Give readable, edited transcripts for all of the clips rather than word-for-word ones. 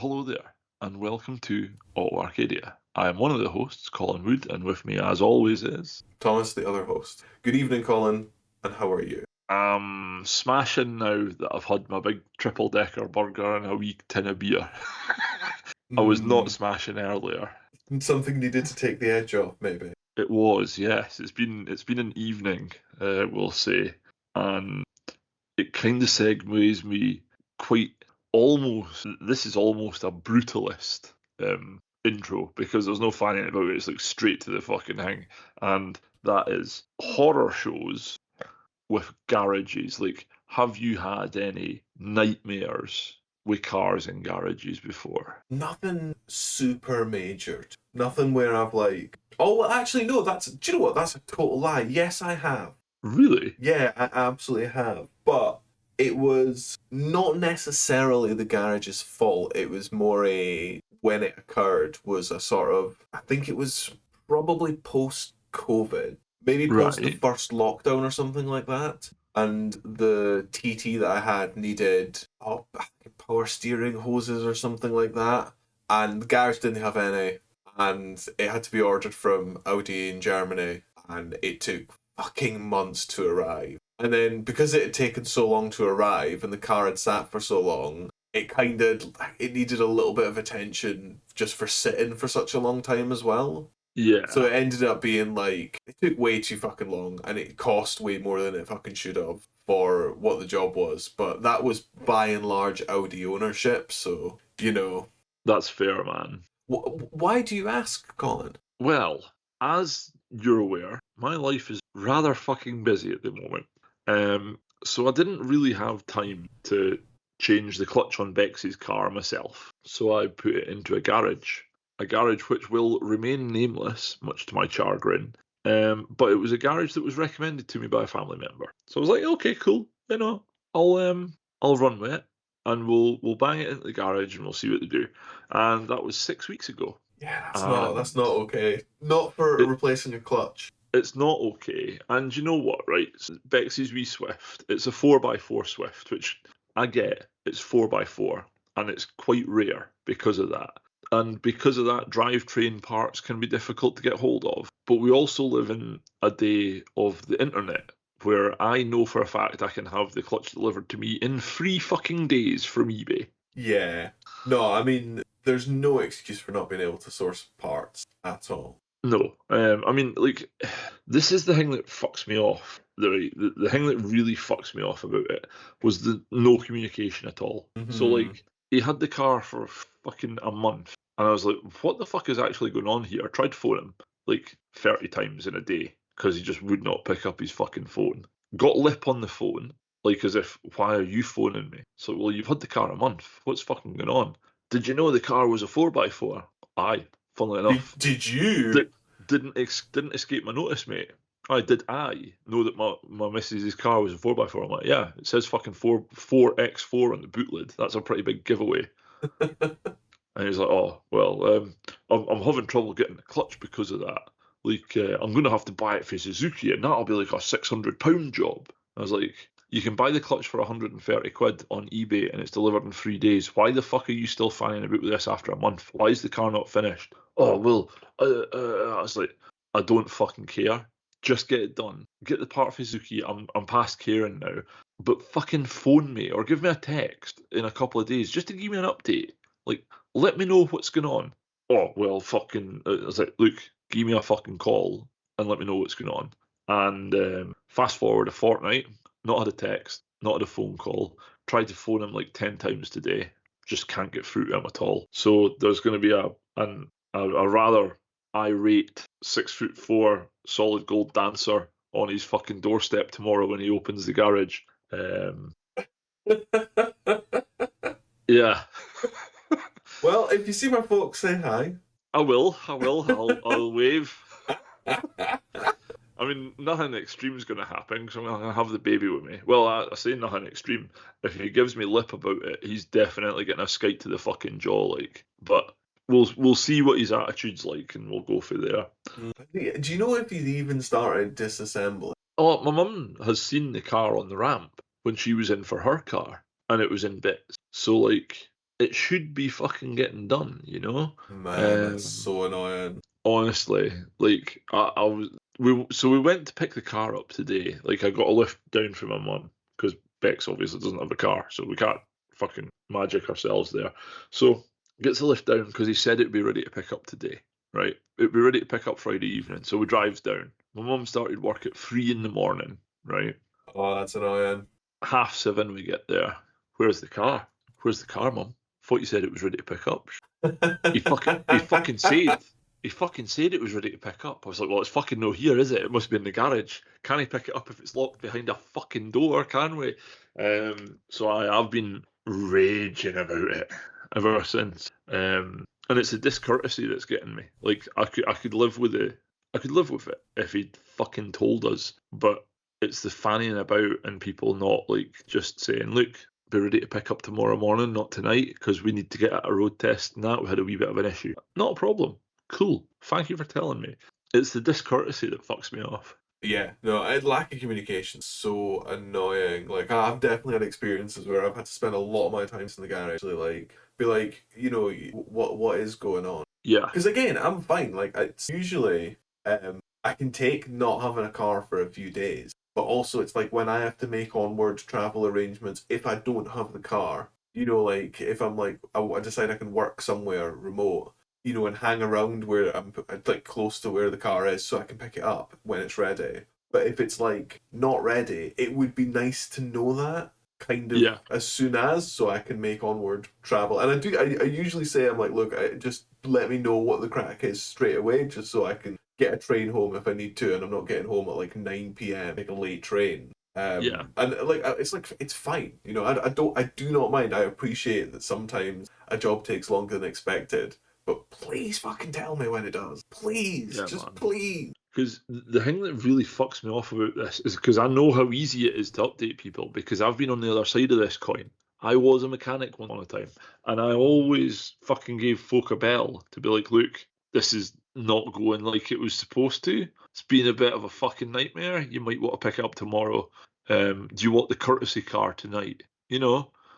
Hello there, and welcome to Auto Arcadia. I am one of the hosts, Colin Wood, and with me, as always, is Thomas, the other host. Good evening, Colin, and how are you? I'm smashing now that I've had my big triple decker burger and a wee tin of beer. I was not smashing earlier. Something needed to take the edge off, maybe. It was, yes. It's been an evening, we'll say, and it kind of segues me quite almost. This is almost a brutalist intro because there's no fanning about it. It's like straight to the fucking thing, and that is horror shows with garages. Like, have you had any nightmares with cars in garages before? Nothing super majored. Nothing where I've like, oh, well, actually, no, do you know what? That's a total lie. Yes, I have. Really? Yeah, I absolutely have. But it was not necessarily the garage's fault. It was more when it occurred was a sort of, I think it was probably post COVID, maybe post the Right. first lockdown or something like that. And the TT that I had needed I think power steering hoses or something like that. And the garage didn't have any. And it had to be ordered from Audi in Germany. And it took fucking months to arrive. And then because it had taken so long to arrive and the car had sat for so long, it needed a little bit of attention just for sitting for such a long time as well. So Yeah. it ended up being like it took way too fucking long and it cost way more than it fucking should have for what the job was. But that was by and large Audi ownership, so That's fair, man. Why do you ask, Colin? Well, as you're aware, my life is rather fucking busy at the moment. So I didn't really have time to change the clutch on Bex's car myself. So I put it into a garage which will remain nameless, much to my chagrin. But it was a garage that was recommended to me by a family member. So I was like, okay, cool, I'll run with it, and we'll bang it into the garage and we'll see what they do. And that was 6 weeks ago. Yeah, that's And not okay. Not for it, replacing a clutch. it's not okay. And you know what, right? Bexy's wee Swift, it's a 4x4 Swift, which I get. It's 4x4, and it's quite rare because of that. And because of that, drivetrain parts can be difficult to get hold of. But we also live in a day of the internet where I know for a fact I can have the clutch delivered to me in 3 fucking days from eBay. Yeah. No, I mean, there's no excuse for not being able to source parts at all. No, I mean, like, this is the thing that fucks me off. The thing that really fucks me off about it was the no communication at all. So, Mm-hmm. like, he had the car for fucking a month, and I was like, what the fuck is actually going on here? I tried to phone him like 30 times in a day because he just would not pick up his fucking phone. Got lip on the phone, like as if, why are you phoning me? So, well, you've had the car a month. What's fucking going on? Did you know the car was a 4x4? Aye, funnily enough. Did you? Didn't escape my notice, mate. I know that my missus's car was a 4x4? I'm like, yeah, it says fucking 4x4 on the boot lid. That's a pretty big giveaway. And he's like, oh, well, I'm having trouble getting the clutch because of that. Like, I'm going to have to buy it for Suzuki, and that'll be like a £600 job. I was like, you can buy the clutch for 130 quid on eBay, and it's delivered in 3 days. Why the fuck are you still fanning about with this after a month? Why is the car not finished? Oh, well, I was like, I don't fucking care. Just get it done. Get the part for Suzuki. I'm past caring now. But fucking phone me or give me a text in a couple of days just to give me an update. Like, let me know what's going on. Oh, well, fucking, I was like, look, give me a fucking call and let me know what's going on. And fast forward a fortnight, not had a text, not had a phone call. Tried to phone him like 10 times today. Just can't get through to him at all. So there's going to be a rather irate 6'4" solid gold dancer on his fucking doorstep tomorrow when he opens the garage. Yeah. Well, if you see my folks, say hi. I will. I'll wave. I mean, nothing extreme is going to happen because I'm going to have the baby with me. Well, I say nothing extreme. If he gives me lip about it, he's definitely getting a skite to the fucking jaw, like. But we'll see what his attitude's like, and we'll go for there. Do you know if he's even started disassembling? Oh, my mum has seen the car on the ramp when she was in for her car, and it was in bits. So, like, it should be fucking getting done, you know. Man, that's so annoying. Honestly, like I was we went to pick the car up today. Like I got a lift down from my mum because Bex obviously doesn't have a car, so we can't fucking magic ourselves there. So gets the lift down because he said it'd be ready to pick up today. Right, it'd be ready to pick up Friday evening. So we drives down. My mum started work at 3 in the morning. Right, Oh, that's annoying. 7:30 we get there. Where's the car? Where's the car, mum? Thought you said it was ready to pick up. He fucking said. He fucking said it was ready to pick up. I was like, well, it's fucking no here, is it? It must be in the garage. Can he pick it up if it's locked behind a fucking door? Can we? So I've been raging about it ever since. And it's a discourtesy that's getting me. Like I could live with it. I could live with it if he'd fucking told us. But it's the fanning about and people not like just saying, look, be ready to pick up tomorrow morning, not tonight, because we need to get at a road test and that. We had a wee bit of an issue. Not a problem. Cool. Thank you for telling me. It's the discourtesy that fucks me off. Yeah, no, lack of communication is so annoying. Like, I've definitely had experiences where I've had to spend a lot of my time in the garage to like be like, what is going on? Yeah. Because again, I'm fine. Like, it's usually I can take not having a car for a few days, but also it's like when I have to make onward travel arrangements if I don't have the car. Like if I'm like I decide I can work somewhere remote, and hang around where I'm like close to where the car is so I can pick it up when it's ready. But if it's like not ready, it would be nice to know that kind of Yeah. as soon as so I can make onward travel. And I usually say I'm like, look, just let me know what the crack is straight away just so I can get a train home if I need to and I'm not getting home at like 9 p.m. like a late train. Yeah. And like it's fine, I do not mind. I appreciate that sometimes a job takes longer than expected, but please fucking tell me when it does. Please, Yeah, just man. please. Because the thing that really fucks me off about this is because I know how easy it is to update people because I've been on the other side of this coin. I was a mechanic one on a time, and I always fucking gave folk a bell to be like, look, this is not going like it was supposed to. It's been a bit of a fucking nightmare. You might want to pick it up tomorrow. Do you want the courtesy car tonight? Like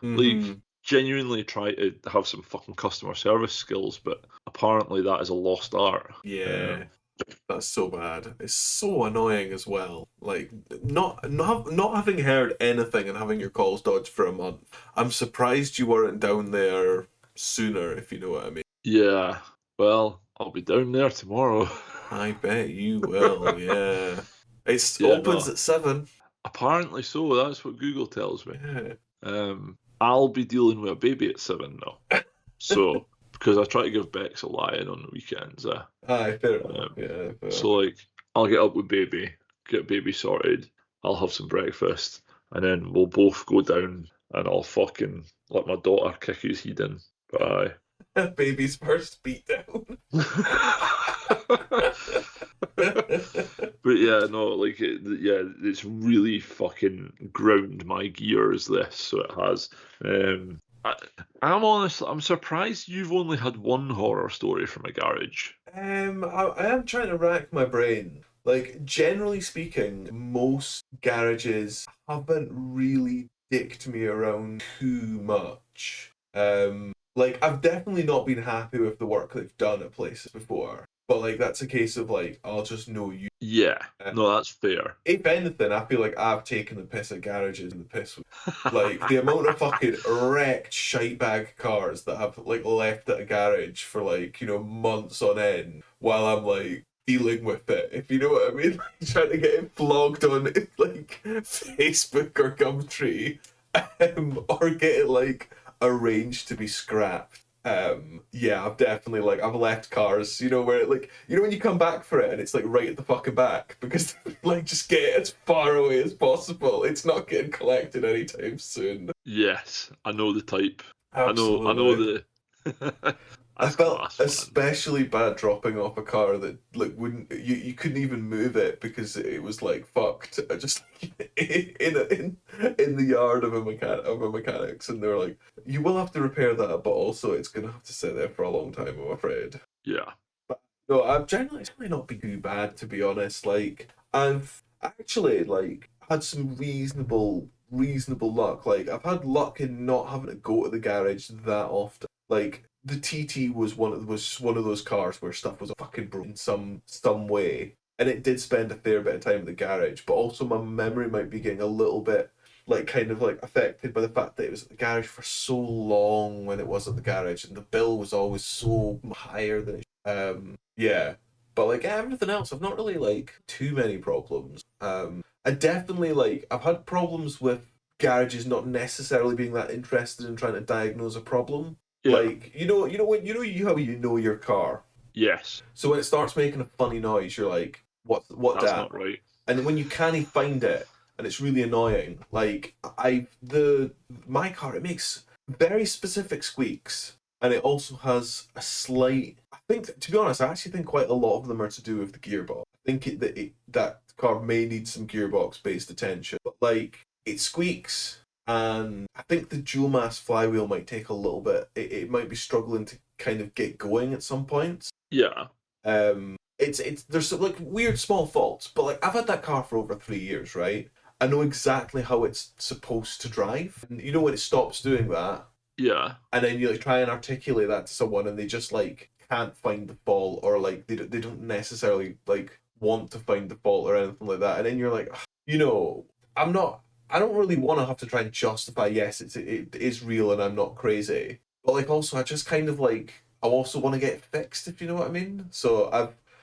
Mm-hmm. genuinely try to have some fucking customer service skills, but apparently that is a lost art. Yeah. That's so bad. It's so annoying as well. Like not having heard anything and having your calls dodged for a month. I'm surprised you weren't down there sooner, if you know what I mean. Yeah, well, I'll be down there tomorrow. I bet you will, yeah. It Yeah, opens no, at 7. apparently so. That's what Google tells me. Yeah. I'll be dealing with a baby at 7 now. So, because I try to give Bex a lie-in on the weekends. Aye, fair enough. Um, Yeah, fair so, like, I'll get up with baby, get baby sorted. I'll have some breakfast, and then we'll both go down, and I'll fucking let my daughter kick his head in. Bye. enough. Baby's first beatdown. But yeah, no, like it's really fucking ground my gears. This, so it has. I, I'm honest. I'm surprised you've only had one horror story from a garage. I am trying to rack my brain. Like, generally speaking, most garages haven't really dicked me around too much. Like, I've definitely not been happy with the work they've done at places before. But, like, that's a case of, like, I'll just know you. Yeah, no, that's fair. If anything, I feel like I've taken the piss at garages and the piss. Like, the amount of fucking wrecked shitebag cars that I've, like, left at a garage for, like, months on end while I'm, like, dealing with it, if you know what I mean. Like, trying to get it vlogged on, like, Facebook or Gumtree, or get it, like, arranged to be scrapped. Yeah, I've definitely I've left cars, where like when you come back for it and it's like right at the fucking back because like just get it as far away as possible. It's not getting collected anytime soon. Yes, I know the type. I know Absolutely. the. I That's felt class, man. especially bad dropping off a car that like wouldn't you couldn't even move it because it was like fucked just in the yard of a mechanics and they're like you will have to repair that but also it's gonna have to sit there for a long time I'm afraid. Yeah, No, I've generally not been too bad to be honest. Like I've actually like had some reasonable reasonable luck. Like, I've had luck in not having to go to the garage that often. Like, the TT was one of those cars where stuff was fucking broken in some way, and it did spend a fair bit of time at the garage. But also, my memory might be getting a little bit like kind of like affected by the fact that it was at the garage for so long when it was at the garage, and the bill was always so higher than it. Yeah, but like everything else, I've not really like too many problems. I definitely like I've had problems with garages not necessarily being that interested in trying to diagnose a problem. Yeah. Like how you know your car. Yes. So when it starts making a funny noise, you're like, what That's that? not right. And then when you can't find it, and it's really annoying. Like my car, it makes very specific squeaks, and it also has a slight. I think, to be honest, I actually think quite a lot of them are to do with the gearbox. I think that car may need some gearbox based attention, but like it squeaks, and I think the dual mass flywheel might take a little bit. It might be struggling to kind of get going at some points. Yeah. It's there's some, like weird small faults, but like I've had that car for over 3 years, right? I know exactly how it's supposed to drive. And you know when it stops doing that, Yeah. and then you like try and articulate that to someone, and they just like can't find the fault, or like they don't necessarily like want to find the fault or anything like that, and then you're like, you know, I'm not. I don't really want to have to try and justify. Yes, it is real, and I'm not crazy. But like also, I just kind of like I also want to get it fixed, if you know what I mean. So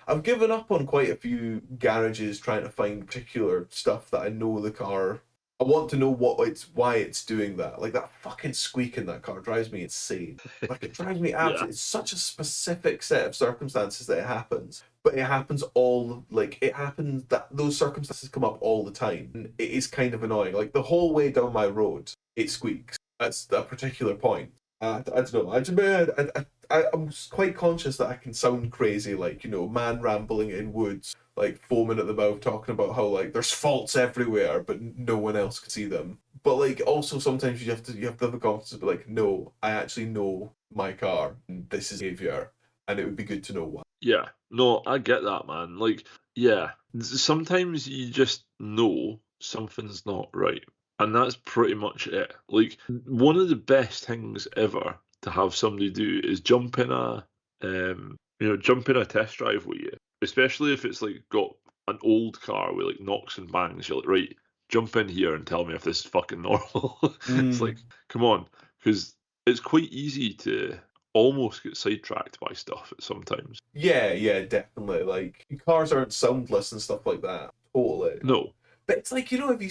I've given up on quite a few garages trying to find particular stuff that I know the car. I want to know why it's doing that. Like that fucking squeak in that car drives me insane. Like it drives me Yeah. absolutely. It's such a specific set of circumstances that it happens, but it happens all like it happens that those circumstances come up all the time. And it is kind of annoying. Like the whole way down my road, it squeaks. That's a particular point. I don't know. I'm quite conscious that I can sound crazy, like, you know, man rambling in woods, like foaming at the mouth, talking about how like there's faults everywhere, but no one else can see them. But like, also sometimes you have to have the confidence to be like, no, I actually know my car, and this is behavior, and it would be good to know why. Yeah. No, I get that, man. Like, yeah, sometimes you just know something's not right. And that's pretty much it. Like, one of the best things ever to have somebody do is jump in a test drive with you. Especially if it's like got an old car with like knocks and bangs. You're like, right, jump in here and tell me if this is fucking normal. It's like, come on, because it's quite easy to almost get sidetracked by stuff sometimes. Yeah, definitely. Like cars aren't soundless and stuff like that. Totally. No. But it's like, you know, if you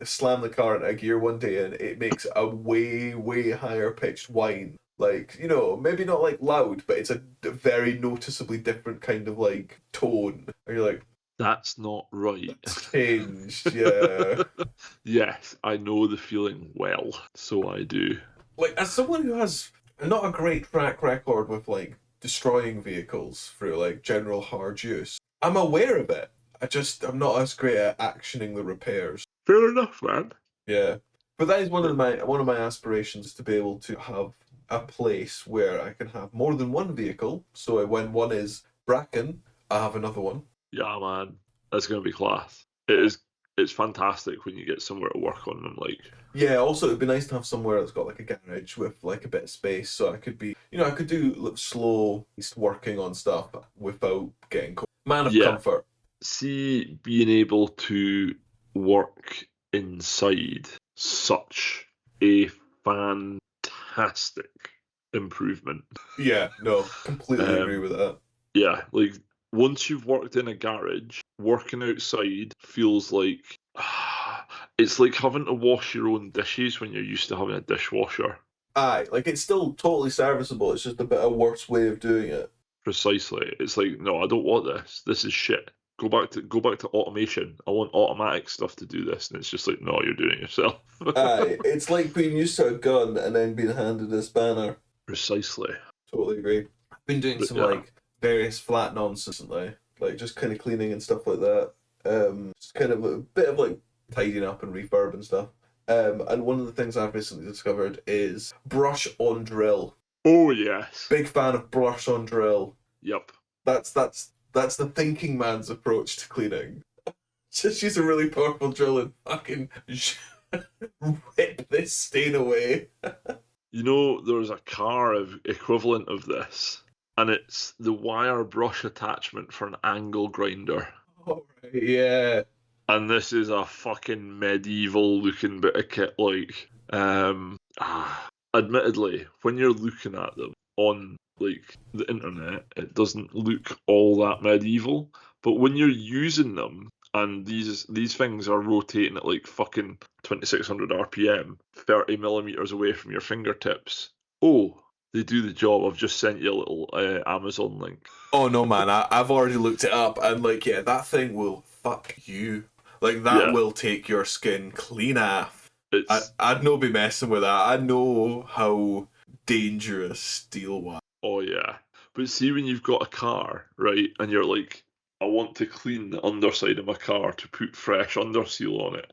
slam the car into a gear one day and it makes a way higher pitched whine, like, you know, maybe not like loud, but it's a very noticeably different kind of like tone. And you're like, That's not right. that's changed, yeah. Yes, I know the feeling well, so I do. Like, as someone who has not a great track record with like destroying vehicles through like general hard use, I'm aware of it. I'm not as great at actioning the repairs. Fair enough, man. Yeah, but that is one of my aspirations, to be able to have a place where I can have more than one vehicle. So when one is bracken, I have another one. Yeah, man. That's gonna be class. It is. It's fantastic when you get somewhere to work on them. Like, Yeah. Also, it'd be nice to have somewhere that's got like a garage with like a bit of space, so I could be, you know, I could do slow working on stuff without getting cold. Man of yeah. comfort. See, being able to work inside, such a fantastic improvement. Yeah. No. Completely agree with that. Yeah, like once you've worked in a garage, working outside feels like it's like having to wash your own dishes when you're used to having a dishwasher. Aye, like it's still totally serviceable. It's just a bit of a worse way of doing it. Precisely. It's like, no, I don't want this. This is shit. Go back to automation. I want automatic stuff to do this. And it's just like, no, you're doing it yourself. Aye, it's like being used to a gun and then being handed a spanner. Precisely. Totally agree. I've been doing some like various flat nonsense recently, like just kind of cleaning and stuff like that. Just kind of a bit of like tidying up and refurb and stuff. And one of the things I've recently discovered is brush on drill. Oh yes. Big fan of brush on drill. Yep. That's the thinking man's approach to cleaning. Just use a really powerful drill and fucking Rip this stain away. You know, there's a car equivalent of this, and it's the wire brush attachment for an angle grinder. All right, yeah. And this is a fucking medieval looking bit of kit, like. Admittedly, when you're looking at them on like the internet, it doesn't look all that medieval. But when you're using them, and these things are rotating at like fucking 2600 RPM, 30 millimeters away from your fingertips. Oh, they do the job. I've just sent you a little Amazon link. Oh no, man! I've already looked it up, and like, yeah, that thing will fuck you. Like that Yeah, will take your skin clean off. it's I'd no be messing with that. I know how dangerous steel was. oh yeah. But see when you've got a car, right, and you're like, I want to clean the underside of my car to put fresh underseal on it.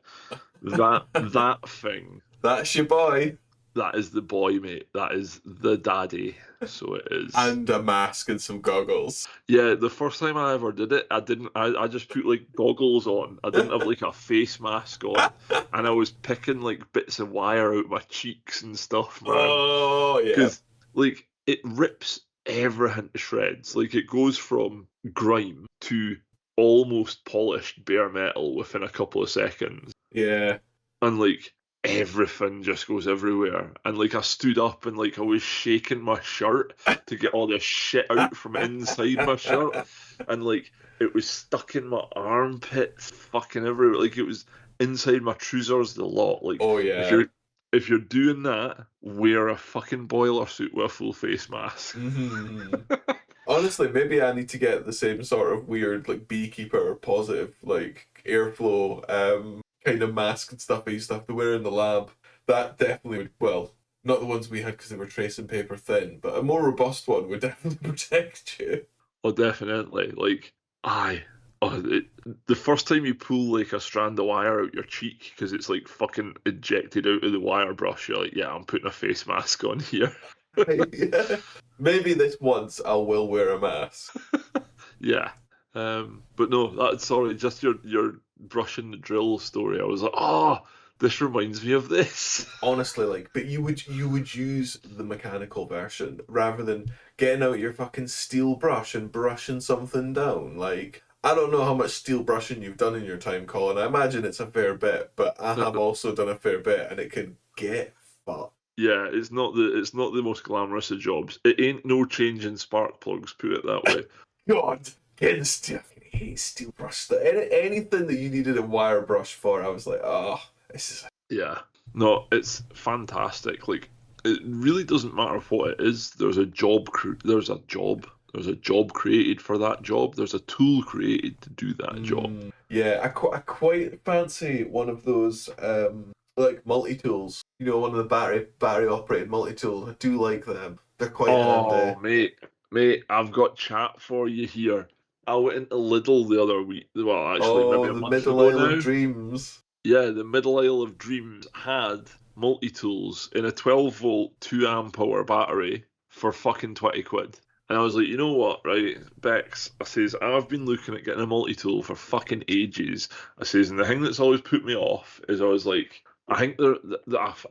That thing, That's your boy. that is the boy, mate. That is the daddy. So it is. And a mask and some goggles. Yeah, the first time I ever did it, I just put like goggles on. I didn't have like a face mask on. And I was picking like bits of wire out my cheeks and stuff, man. Oh yeah. Because like it rips everything to shreds. Like it goes from grime to almost polished bare metal within a couple of seconds. Yeah. And like everything just goes everywhere. And like I stood up and like I was shaking my shirt to get all the shit out from inside my shirt. And like it was stuck in my armpits, fucking everywhere. Like it was inside my trousers, the lot. Like Oh if yeah. you're doing that, wear a fucking boiler suit with a full face mask. Mm-hmm. Honestly, maybe I need to get the same sort of weird, like beekeeper positive, like airflow, kind of mask and stuff I used to have to wear in the lab. That definitely would, well, not the ones we had because they were tracing paper thin, but a more robust one would definitely protect you. Oh, definitely. Like, aye. Oh, the first time you pull like a strand of wire out your cheek because it's like fucking ejected out of the wire brush, you're like, yeah, I'm putting a face mask on here. Yeah. Maybe this once I will wear a mask. Yeah. But no, that's sorry, just your brushing the drill story. I was like, oh, this reminds me of this. Honestly, like, but you would use the mechanical version rather than getting out your fucking steel brush and brushing something down. Like, I don't know how much steel brushing you've done in your time, Colin. I imagine it's a fair bit, but I have also done a fair bit, and it can get fucked. Yeah, it's not the most glamorous of jobs. It ain't no change in spark plugs, put it that way. God, getting steel. I hate steel brush stuff. Anything that you needed a wire brush for, I was like, oh, this is. Yeah. No, it's fantastic. Like it really doesn't matter what it is. There's a job There's a job created for that job. There's a tool created to do that job. Yeah, I quite fancy one of those like multi tools. You know, one of the battery operated multi tools. I do like them. They're quite Oh, handy. mate, I've got chat for you here. I went into Lidl the other week. Well, actually, maybe Oh, a the month Middle ago Isle of now. Dreams. Yeah, the Middle Isle of Dreams had multi-tools in a 12-volt, 2 amp hour battery for fucking 20 quid. And I was like, you know what, right, Bex, I says, I've been looking at getting a multi-tool for fucking ages. I says, and the thing that's always put me off is I was like, I think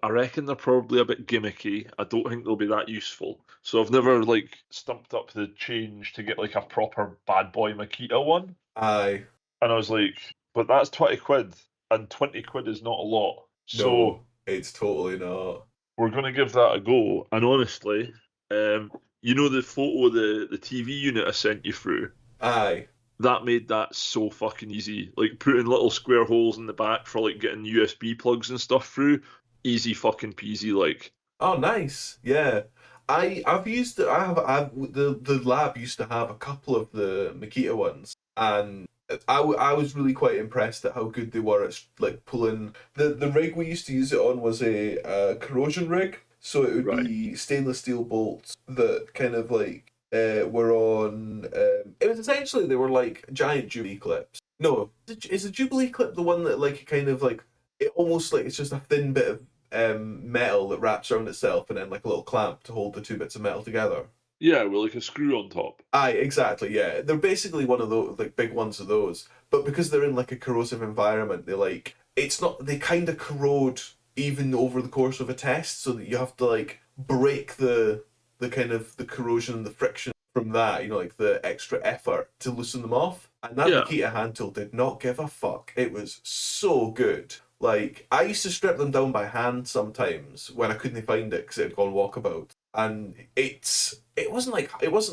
I reckon they're probably a bit gimmicky. I don't think they'll be that useful. So I've never like stumped up the change to get like a proper bad boy Makita one. Aye. And I was like, but that's 20 quid, and 20 quid is not a lot. So No, it's totally not. we're going to give that a go. And honestly, you know the photo of the TV unit I sent you through? Aye. That made that so fucking easy. Like putting little square holes in the back for like getting USB plugs and stuff through. Easy fucking peasy, like. Oh, nice. Yeah. I've used it. I've the lab used to have a couple of the Makita ones, and I was really quite impressed at how good they were at like pulling. The rig we used to use it on was a corrosion rig, so it would Right. be stainless steel bolts that kind of like were on. It was essentially they were like giant Jubilee clips. No, is a Jubilee clip the one that like kind of like it almost like it's just a thin bit of metal that wraps around itself and then like a little clamp to hold the two bits of metal together. Yeah, with like a screw on top. Aye, exactly. Yeah, they're basically one of those like big ones of those, but because they're in like a corrosive environment, they like it's not, they kind of corrode even over the course of a test, so that you have to like break the kind of the corrosion and the friction from that, you know, like the extra effort to loosen them off. And that Yeah, Makita hand tool did not give a fuck. It was so good. Like, I used to strip them down by hand sometimes when I couldn't find it because it had gone walkabout. And it wasn't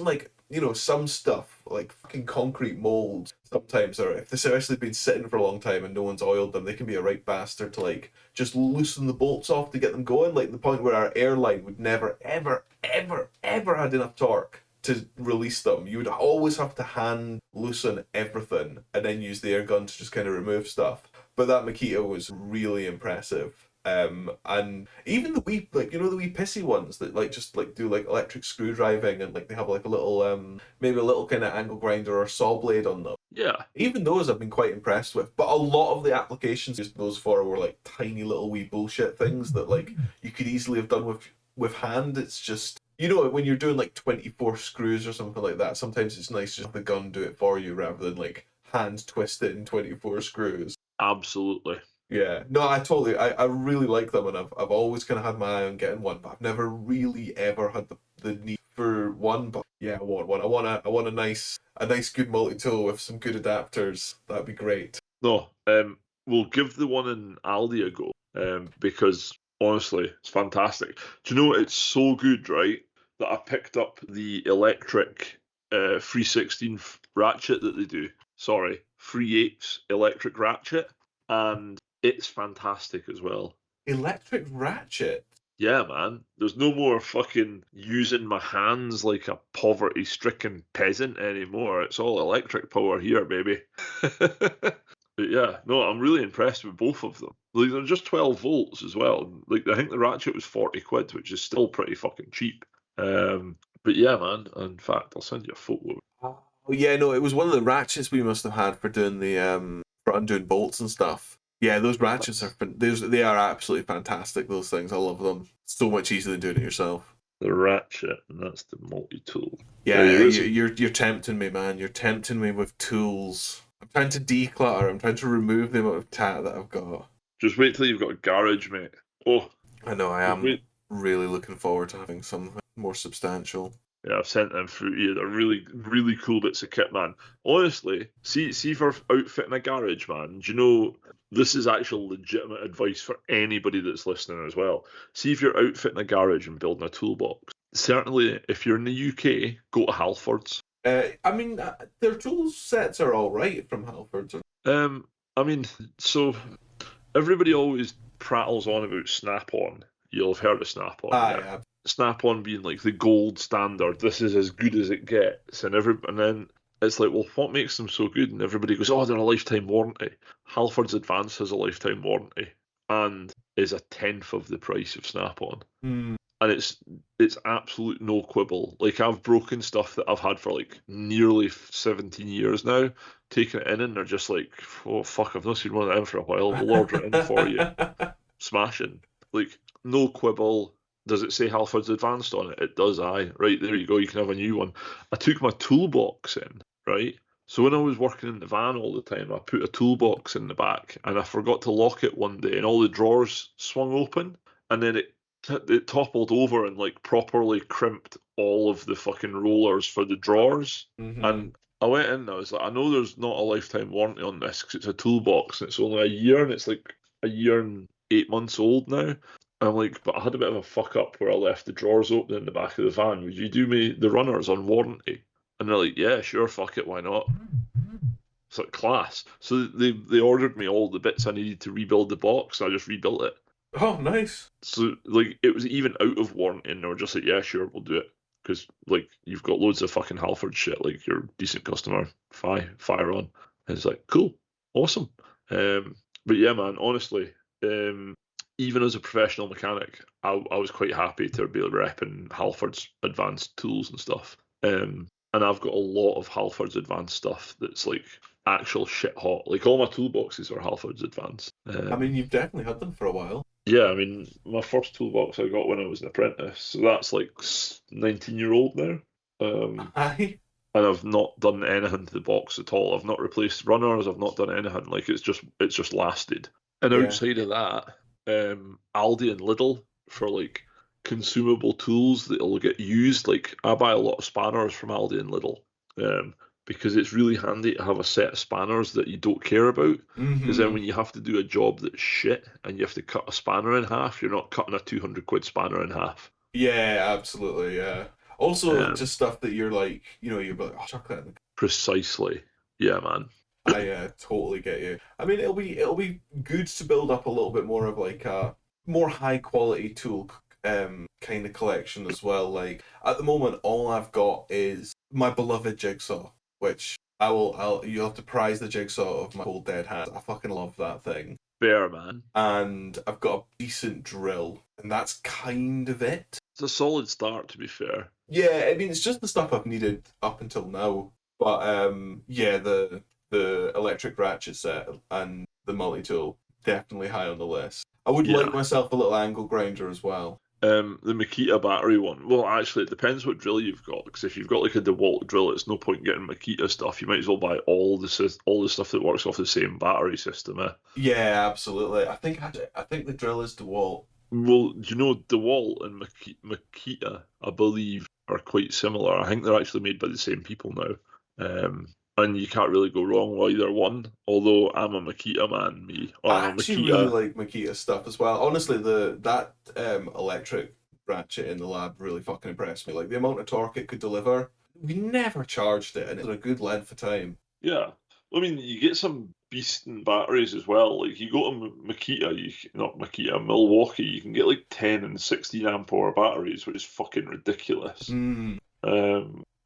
like, you know, some stuff like fucking concrete molds sometimes, or if they've seriously been sitting for a long time and no one's oiled them, they can be a right bastard to like just loosen the bolts off to get them going. Like the point where our airline would never, ever, ever, ever had enough torque to release them. You would always have to hand loosen everything and then use the air gun to just kind of remove stuff. But that Makita was really impressive. And even the wee, like, you know, the wee pissy ones that like just like do like electric screw driving, and like they have like a little maybe a little kind of angle grinder or saw blade on them. yeah. Even those I've been quite impressed with. But a lot of the applications used those for were like tiny little wee bullshit things that like you could easily have done with hand. It's just, you know, when you're doing like 24 screws or something like that, sometimes it's nice to just have the gun do it for you rather than like hand twist it in 24 screws. Absolutely. Yeah, no, I really like them, and I've always kind of had my eye on getting one, but I've never really ever had the need for one. But yeah, I want one. I want a nice good multi tool with some good adapters. That'd be great. No, we'll give the one in Aldi a go, because honestly, it's fantastic. Do you know it's so good, right? That I picked up the electric 316 ratchet that they do. Sorry, 3/8 electric ratchet, and it's fantastic as well. Electric ratchet. Yeah, man. There's no more fucking using my hands like a poverty-stricken peasant anymore. It's all electric power here, baby. But yeah, no, I'm really impressed with both of them. Like they're just 12 volts as well. Like I think the ratchet was 40 quid, which is still pretty fucking cheap. But yeah, man. In fact, I'll send you a photo. Oh yeah, no, it was one of the ratchets we must have had for doing the for undoing bolts and stuff. Yeah, those ratchets are they are absolutely fantastic. Those things, I love them. So much easier than doing it yourself. The ratchet, and that's the multi-tool. Yeah, There is you're tempting me, man. You're tempting me with tools. I'm trying to declutter. I'm trying to remove the amount of tat that I've got. Just wait till you've got a garage, mate. Oh, I know I just am wait. really looking forward to having something more substantial. Yeah, I've sent them through to you. They're really, really cool bits of kit, man. Honestly, see for outfitting a garage, man. Do you know this is actual legitimate advice for anybody that's listening as well? See if you're outfitting a garage and building a toolbox. Certainly, if you're in the UK, go to Halfords. I mean, their tool sets are all right from Halfords. I mean, so everybody always prattles on about Snap-on. You'll have heard of Snap-on. Yeah. Snap-on being like the gold standard. This is as good as it gets, and then it's like, well, what makes them so good? And everybody goes, oh, they're a lifetime warranty. Halfords Advance has a lifetime warranty and is a tenth of the price of Snap-on. Hmm. And it's absolute no quibble. Like I've broken stuff that I've had for like nearly 17 years now, taking it in, and they're just like, oh fuck, I've not seen one of them for a while. We'll order it in for you. Smashing. Like no quibble. Does it say Halfords Advanced on it? It does, aye. Right, there you go, you can have a new one. I took my toolbox in, right? So when I was working in the van all the time, I put a toolbox in the back and I forgot to lock it one day, and all the drawers swung open, and then it toppled over and like properly crimped all of the fucking rollers for the drawers. Mm-hmm. And I went in and I was like, I know there's not a lifetime warranty on this because it's a toolbox and it's only a year, and it's like a year and 8 months old now. I'm like, but I had a bit of a fuck up where I left the drawers open in the back of the van. Would you do me the runners on warranty? And they're like, yeah, sure, fuck it, why not? It's like class. So they ordered me all the bits I needed to rebuild the box, and I just rebuilt it. Oh, nice. So like it was even out of warranty, and they were just like, yeah, sure, we'll do it. Because like you've got loads of fucking Halford shit, like you're a decent customer, fire on. And it's like, cool, awesome. But yeah, man, honestly, even as a professional mechanic, I was quite happy to be repping Halford's advanced tools and stuff. And I've got a lot of Halford's advanced stuff that's like actual shit hot. Like all my toolboxes are Halford's advanced. I mean, you've definitely had them for a while. Yeah, I mean, my first toolbox I got when I was an apprentice, so that's like 19-year-old now. Aye. And I've not done anything to the box at all. I've not replaced runners. I've not done anything. Like it's just lasted. And Yeah. outside of that, Aldi and Lidl for like consumable tools that'll get used. Like I buy a lot of spanners from Aldi and Lidl, because it's really handy to have a set of spanners that you don't care about. Because then Hmm. when you have to do a job that's shit and you have to cut a spanner in half, you're not cutting a 200 quid spanner in half. Yeah, absolutely. Yeah. Also, Um, just stuff that you're like, you're like, oh, chuck that in the. Precisely. Yeah, man. I totally get you. I mean, it'll be good to build up a little bit more of like a more high quality tool kind of collection as well. Like at the moment, all I've got is my beloved jigsaw, which you'll have to prize the jigsaw of my cold dead hand. I fucking love that thing. Fair, man. And I've got a decent drill, and that's kind of it. It's a solid start, to be fair. Yeah, I mean it's just the stuff I've needed up until now. But yeah, the electric ratchet set and the multi tool definitely high on the list. I would like Yeah. myself a little angle grinder as well. The Makita battery one. Well, actually, it depends what drill you've got. Because if you've got like a DeWalt drill, it's no point getting Makita stuff. You might as well buy all the stuff that works off the same battery system. Yeah, absolutely. I think the drill is DeWalt. Well, you know, DeWalt and Makita, I believe, are quite similar. I think they're actually made by the same people now. And you can't really go wrong with either one. Although I'm a Makita man, me. Or I I'm a actually really Makita. like Makita stuff as well. Honestly, that electric ratchet in the lab really fucking impressed me. Like the amount of torque it could deliver. We never charged it, and it was a good length of time. Yeah. I mean, you get some beasting batteries as well. Like you go to Makita, not Makita, Milwaukee, you can get like 10 and 16 amp hour batteries, which is fucking ridiculous. Mm.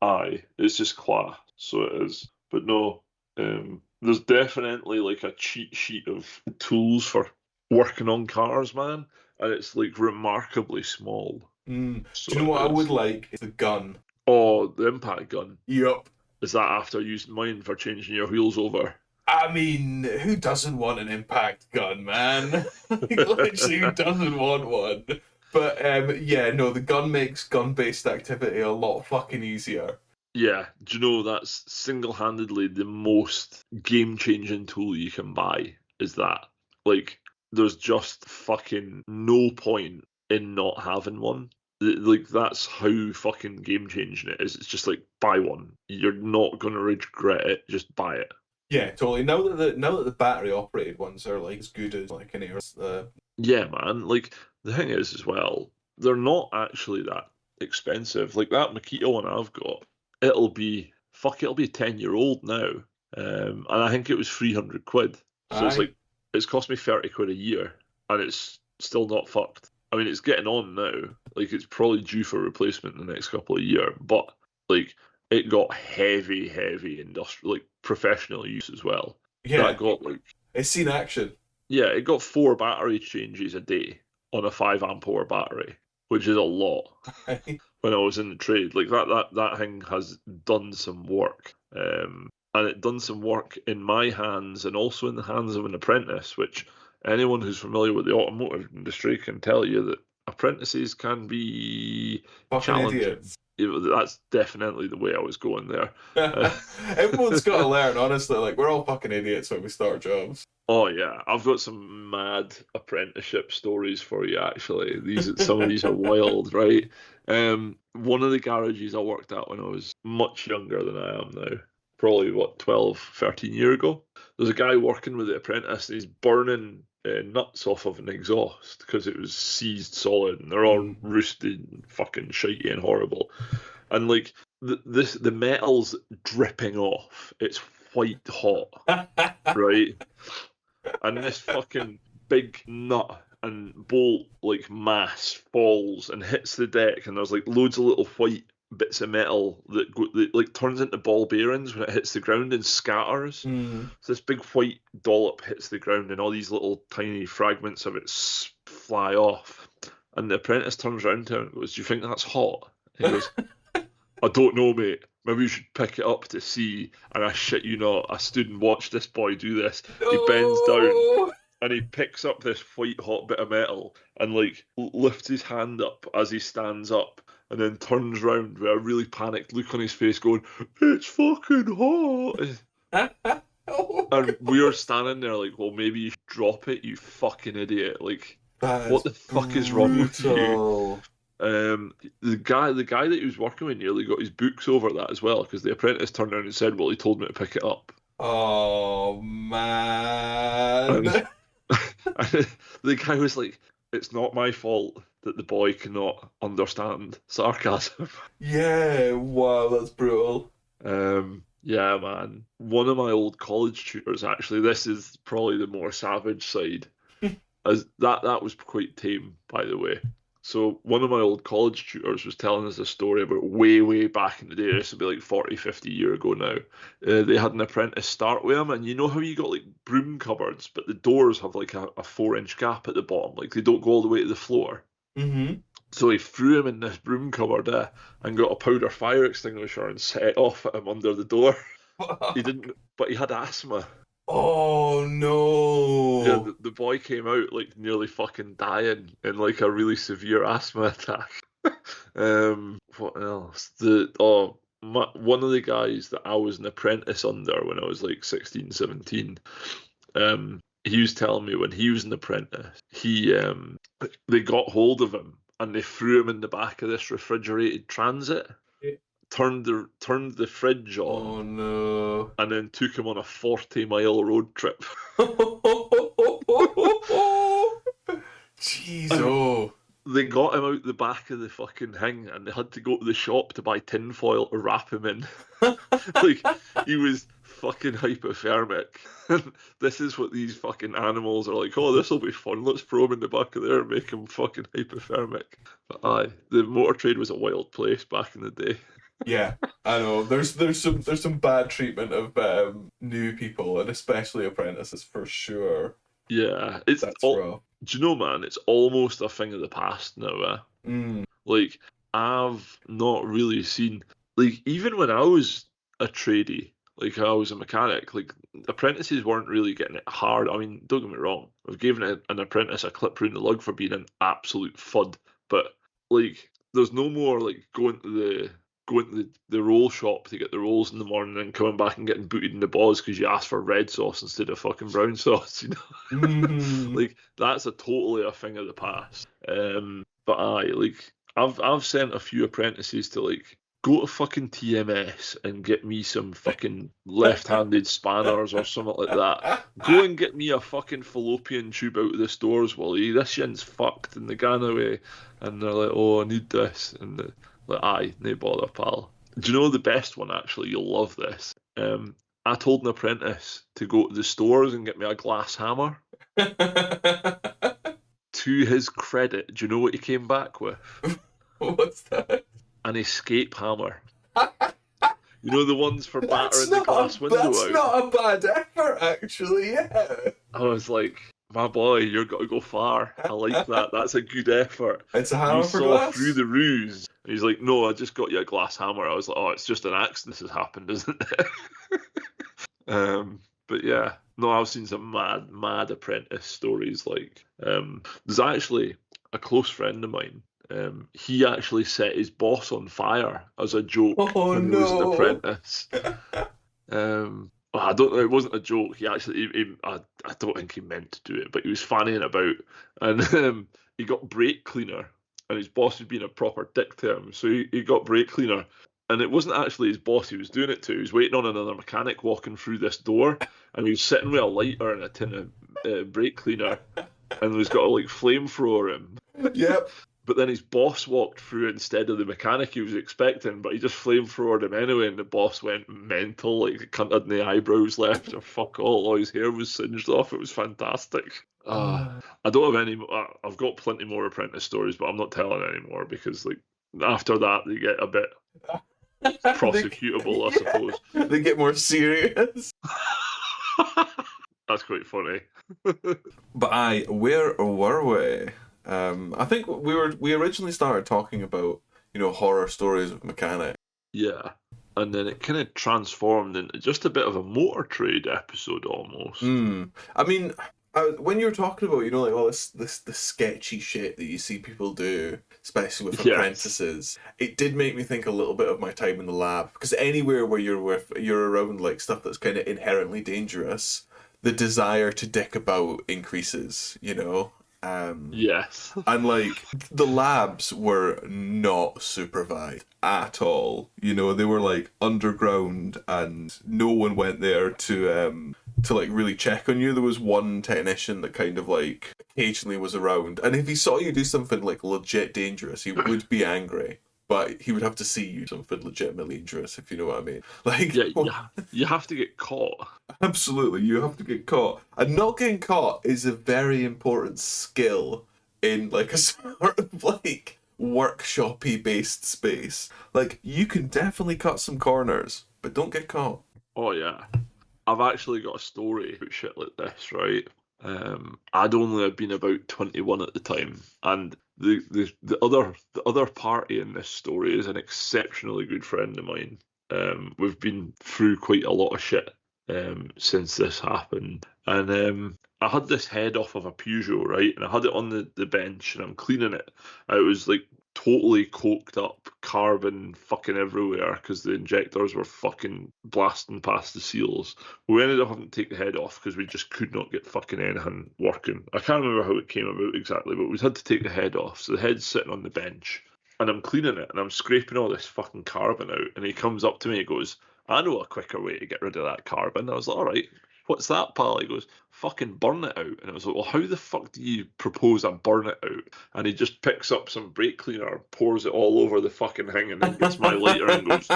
Aye, it's just class, so it is. But no, there's definitely like a cheat sheet of tools for working on cars, man, and it's like remarkably small. Mm. So Do you know what I it would is. like? Is the gun. Oh, the impact gun. Yup. Is that after using mine for changing your wheels over? I mean, who doesn't want an impact gun, man? Like, literally, who doesn't want one? But yeah, no, the gun makes gun-based activity a lot fucking easier. Yeah, do you know that's single-handedly the most game-changing tool you can buy is that. Like, there's just fucking no point in not having one. Like, that's how fucking game-changing it is. It's just like, buy one. You're not gonna regret it, just buy it. Yeah, totally. Now that the battery operated ones are like as good as like an air. Yeah, man. Like, the thing is, as well, they're not actually that expensive. Like, that Makita one I've got, it'll be a 10-year-old now. And I think it was 300 quid. So it's Aye. like, it's cost me 30 quid a year, and it's still not fucked. I mean, it's getting on now. Like, it's probably due for replacement in the next couple of years, but, like, it got heavy, heavy industrial, like, professional use as well. That Yeah, got, like, it's seen action. yeah, it got 4 battery changes a day on a 5 amp hour battery, which is a lot when I was in the trade. Like that thing has done some work. And it done some work in my hands and also in the hands of an apprentice, which anyone who's familiar with the automotive industry can tell you that apprentices can be Fucking challenging. idiots. That's definitely the way I was going there. Everyone's got to learn, honestly. Like we're all fucking idiots when we start jobs. Oh yeah, I've got some mad apprenticeship stories for you actually. Some of these are wild, right? One of the garages I worked at when I was much younger than I am now, probably what 12, 13 years ago. There's a guy working with the apprentice and he's burning nuts off of an exhaust because it was seized solid and they're all roosted and fucking shitey and horrible. And like the metal's dripping off. It's white hot, right? And this fucking big nut and bolt like mass falls and hits the deck, and there's like loads of little white bits of metal that like turns into ball bearings when it hits the ground and scatters. Mm. So this big white dollop hits the ground, and all these little tiny fragments of it fly off. And the apprentice turns around to him and goes, "Do you think that's hot?" And he goes, "I don't know, mate. Maybe you should pick it up to see." And I shit you not, I stood and watched this boy do this. He bends down No! and he picks up this white hot bit of metal and like lifts his hand up as he stands up and then turns round with a really panicked look on his face going, "It's fucking hot." And we were standing there like, well, maybe you should drop it, you fucking idiot. Like, That what is the fuck is wrong with you? brutal. The guy that he was working with nearly got his books over that as well, because the apprentice turned around and said, well, he told me to pick it up. Oh And, man. and the guy was like, it's not my fault that the boy cannot understand sarcasm. Yeah, wow, that's brutal. Yeah, man. One of my old college tutors, actually, this is probably the more savage side. As that was quite tame, by the way. So one of my old college tutors was telling us a story about way back in the day. This would be like 40, 50 years ago now. They had an apprentice start with him, and you know how you got like broom cupboards, but the doors have like a 4-inch gap at the bottom, like they don't go all the way to the floor. Mm-hmm. So he threw him in this broom cupboard and got a powder fire extinguisher and set it off at him under the door. He didn't, but he had asthma. Oh Yeah, no. the boy came out like nearly fucking dying in like a really severe asthma attack. What else? One of the guys that I was an apprentice under when I was like 16, 17. He was telling me when he was an apprentice, they got hold of him and they threw him in the back of this refrigerated transit, turned the fridge on, Oh no. and then took him on a 40-mile road trip. Jeez, And oh. they got him out the back of the fucking thing, and they had to go to the shop to buy tinfoil to wrap him in. Like, he was fucking hypothermic. And this is what these fucking animals are like. Oh, this will be fun. Let's throw him in the back of there and make him fucking hypothermic. But aye, the motor trade was a wild place back in the day. Yeah, I know. There's some bad treatment of new people and especially apprentices for sure. Yeah, That's rough. do you know, man? It's almost a thing of the past now. Mm. Like, I've not really seen, like, even when I was a tradie, like I was a mechanic, like apprentices weren't really getting it hard. I mean, don't get me wrong, I've given an apprentice a clip round the lug for being an absolute fud, but like, there's no more like going to the roll shop to get the rolls in the morning and coming back and getting booted in the balls because you asked for red sauce instead of fucking brown sauce, you know? Mm-hmm. Like, that's totally a thing of the past. But aye, like, I've sent a few apprentices to like go to fucking TMS and get me some fucking left-handed spanners or something like that. Go and get me a fucking fallopian tube out of the stores, Willie. This shit's fucked. And they gan away, and they're like, "Oh, I need this," and like, aye, no bother, pal. Do you know the best one? Actually, you'll love this. I told an apprentice to go to the stores and get me a glass hammer. To his credit, do you know what he came back with? What's that? An escape hammer. You know, the ones for battering the glass window That's out? not a bad effort, actually. Yeah. I was like, my boy, you're going to go far. I like that. That's a good effort. It's a You hammer for saw glass. through the ruse. And he's like, no, I just got you a glass hammer. I was like, oh, it's just an accident has happened, isn't it? But yeah, no, I've seen some mad apprentice stories. Like, there's actually a close friend of mine. He actually set his boss on fire as a joke Oh when he was an no. apprentice. I don't know. It wasn't a joke. I don't think he meant to do it, but he was fannying about, and he got brake cleaner, and his boss was being a proper dick to him, so he got brake cleaner, and it wasn't actually his boss he was doing it to. He was waiting on another mechanic walking through this door, and he was sitting with a lighter and a tin of brake cleaner, and he's got a like flamethrower him. Yep. But then his boss walked through instead of the mechanic he was expecting, but he just flamethrowered him anyway, and the boss went mental, like the cunt had no eyebrows left, or fuck all his hair was singed off. It was fantastic. I don't have any. I've got plenty more apprentice stories, but I'm not telling anymore because, like, after that they get a bit prosecutable, I suppose. They get more serious. That's quite funny. But where were we? I think we originally started talking about, horror stories of mechanics. Yeah. And then it kind of transformed into just a bit of a motor trade episode almost. I mean, When you were talking about, like all this sketchy shit that you see people do, especially with Yes. apprentices, it did make me think a little bit of my time in the lab. Because anywhere where you're around like stuff that's kind of inherently dangerous, the desire to dick about increases. Yes. And like the labs were not supervised at all. They were like underground and no one went there to like really check on you. There was one technician that kind of like occasionally was around. And if he saw you do something like legit dangerous, he would be angry. But he would have to see you do something legitimately dangerous, if you know what I mean. Like, Yeah, you have to get caught. absolutely, you have to get caught. And not getting caught is a very important skill in like a sort of like workshopy based space. Like you can definitely cut some corners, but don't get caught. Oh yeah. I've actually got a story about shit like this, right? I'd only been about 21 at the time, and the other party in this story is an exceptionally good friend of mine. We've been through quite a lot of shit since this happened, and I had this head off of a Peugeot, right, and I had it on the bench, and I'm cleaning it. And it was like totally coked up, carbon fucking everywhere because the injectors were fucking blasting past the seals. We ended up having to take the head off because we just could not get fucking anything working. I can't remember how it came about exactly, but we had to take the head off. So the head's sitting on the bench, and I'm cleaning it, and I'm scraping all this fucking carbon out. And he comes up to me and goes, "I know a quicker way to get rid of that carbon." I was like, "All right, what's that, pal?" He goes, "Fucking burn it out." And I was like, "Well, how the fuck do you propose I burn it out?" And he just picks up some brake cleaner, pours it all over the fucking thing, and then gets my lighter and goes,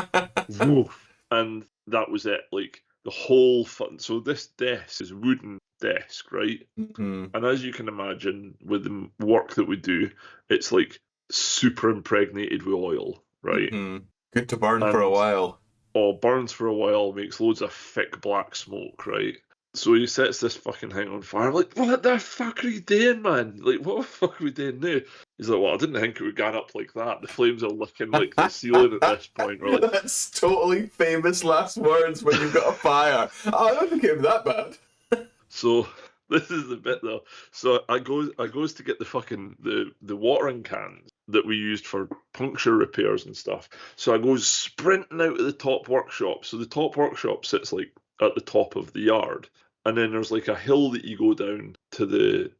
"Woof." And that was it. Like the whole fun. So this desk is a wooden desk, right? Mm-hmm. And as you can imagine, with the work that we do, it's like super impregnated with oil, right? Mm-hmm. Good to burn for a And while. burns for a while, makes loads of thick black smoke, right? So he sets this fucking thing on fire. I'm like, what the fuck are you doing, man? Like, what the fuck are we doing now? He's like, well, I didn't think it would get up like that. The flames are licking like the ceiling at this point. We're like, That's totally famous last words when you've got a fire. Oh, I don't think it was that bad. so this is the bit though. So I goes to get the fucking the watering cans that we used for puncture repairs and stuff. So I goes sprinting out of the top workshop. So the top workshop sits like at the top of the yard, and then there's like a hill that you go down to the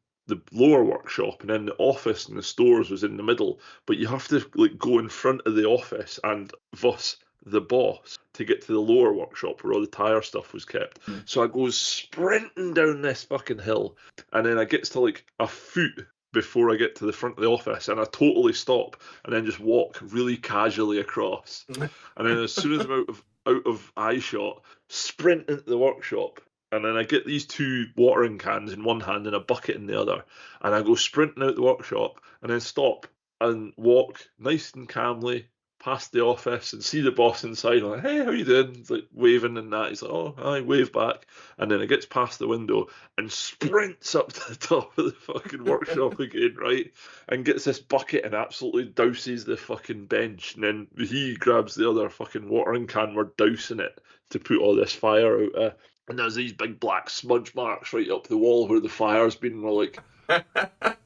lower workshop, and then the office and the stores was in the middle. But you have to like go in front of the office and thus the boss to get to the lower workshop where all the tire stuff was kept. So I goes sprinting down this fucking hill, and then I gets to like a foot before I get to the front of the office, and I totally stop and then just walk really casually across. And then as soon as I'm out of eye shot, sprint into the workshop. And then I get these two watering cans in one hand and a bucket in the other. And I go sprinting out the workshop and then stop and walk nice and calmly past the office and see the boss inside. I'm like, "Hey, how you doing?" He's like waving and that. He's like, "Oh, I wave back." And then it gets past the window and sprints up to the top of the fucking workshop again, right? And gets this bucket and absolutely douses the fucking bench. And then he grabs the other fucking watering can. We're dousing it to put all this fire out. And there's these big black smudge marks right up the wall where the fire's been. And we're like,